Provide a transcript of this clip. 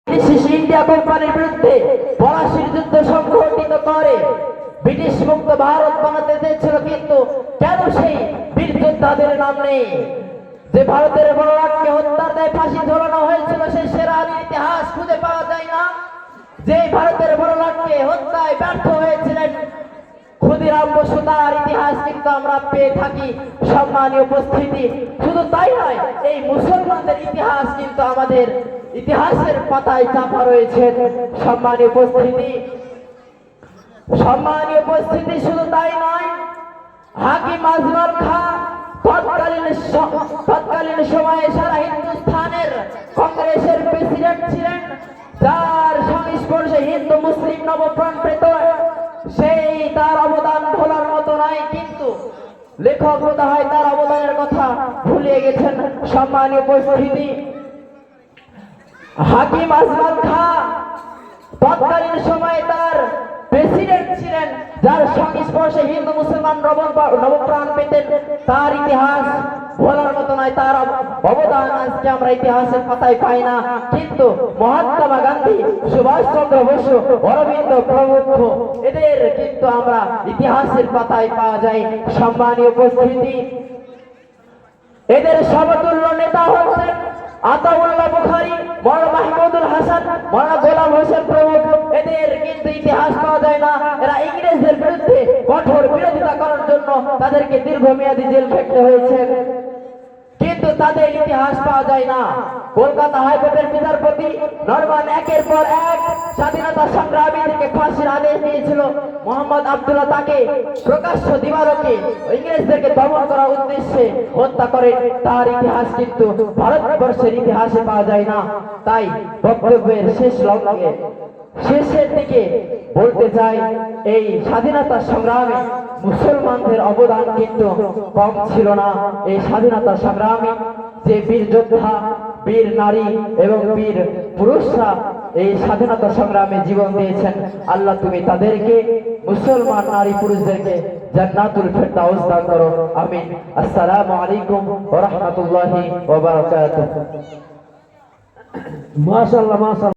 British India কোম্পানির বিরুদ্ধে পলাশির যুদ্ধ সংঘটিত করে ব্রিটিশ মুক্ত ভারত বানাতে চেয়েছিল, কিন্তু কেন সেই বীর যোদ্ধাদের নাম নেই? যে ভারতের বড়লাটকে হত্যার দায়ে ফাঁসি ঝোলানো হয়েছিল, সেই সেরা ইতিহাস খুঁজে পাওয়া যায় না। যে ভারতের বড়লাটকে হত্যায় ব্যর্থ হয়েছিলেন ক্ষুদিরাম বসু, তার ইতিহাস কিন্তু আমরা পেয়ে থাকি। সম্মানীয় উপস্থিতি, শুধু তাই নয়, এই মুসলমানদের ইতিহাস কিন্তু আমাদের ইতিহাসের পাতায় চাপা রয়েছে। সম্মানীয় উপস্থিতি, শুধু তাই নয়, হাকিম আজমল খাঁ তৎকালীন সময়ে সারা হিন্দুস্তানের কংগ্রেসের প্রেসিডেন্ট ছিলেন, যার সংস্পর্শে হিন্দু মুসলিম নবপ্রাণ পেত। সেই তার অবদান ভোলার মতো নয়, কিন্তু লেখক বোধ হয় তার অবদানের কথা ভুলে গেছেন। সম্মানীয় উপস্থিতি, হাকিম আজমল খাঁ তৎকালীন সময়ে তার প্রেসিডেন্ট ছিলেন, যার সংস্পর্শে হিন্দু মুসলমান নবপ্রাণ পেতেন। তার ইতিহাস ভোলার মতো নয়, তার অবদান আজকে আমরা ইতিহাসের পাতায় পাই না, কিন্তু মহাত্মা গান্ধী, সুভাষ চন্দ্র বসু, অরবিন্দ প্রমুখ, এদের কিন্তু আমরা ইতিহাসের পাতায় পাওয়া যায়। সম্মানীয় উপস্থিতি, এদের সমতুল্য নেতা হচ্ছেন আতাউল্লাহ বুখারী, মাওলানা মাহমুদুল হাসান, মাওলানা গোলাম হোসেন প্রমুখ। এদের কিন্তু ইতিহাস পাওয়া যায় না। এরা ইংরেজদের বিরুদ্ধে কঠোর বিরোধিতা করার জন্য তাদেরকে দীর্ঘমেয়াদী জেল খেটতে হয়েছে, কিন্তু তাদের ইতিহাস পাওয়া যায় না। কলকাতা হাইকোর্টের বিচারপতি নরমান একের পর এক স্বাধীনতা সংগ্রামীদেরকে ফাঁসির আদেশ দিয়েছিল। মোহাম্মদ আব্দুল্লাহ তাকে প্রকাশ্য দিবালোকে ইংরেজদেরকে দমন করার উদ্দেশ্যে হত্যা করে। তার ইতিহাস কিন্তু ভারতবর্ষের ইতিহাসে পাওয়া যায় না। তাই বক্তব্যের শেষের দিকে বলতে চাই, এই স্বাধীনতা সংগ্রামে মুসলমানদের অবদান কিন্তু কম ছিল না। এই স্বাধীনতা সংগ্রামে যে বীর যোদ্ধা, বীর নারী এবং বীর পুরুষরা এই স্বাধীনতা সংগ্রামে জীবন দিয়েছেন, আল্লাহ তুমি তাদেরকে, মুসলমান নারী পুরুষদেরকে জান্নাতুল ফেরদাউস দান করো। আমিন। আসসালামু আলাইকুম ওয়া রাহমাতুল্লাহি ওয়া বারাকাতুহু। মাশাআল্লাহ, মাশাআল্লাহ।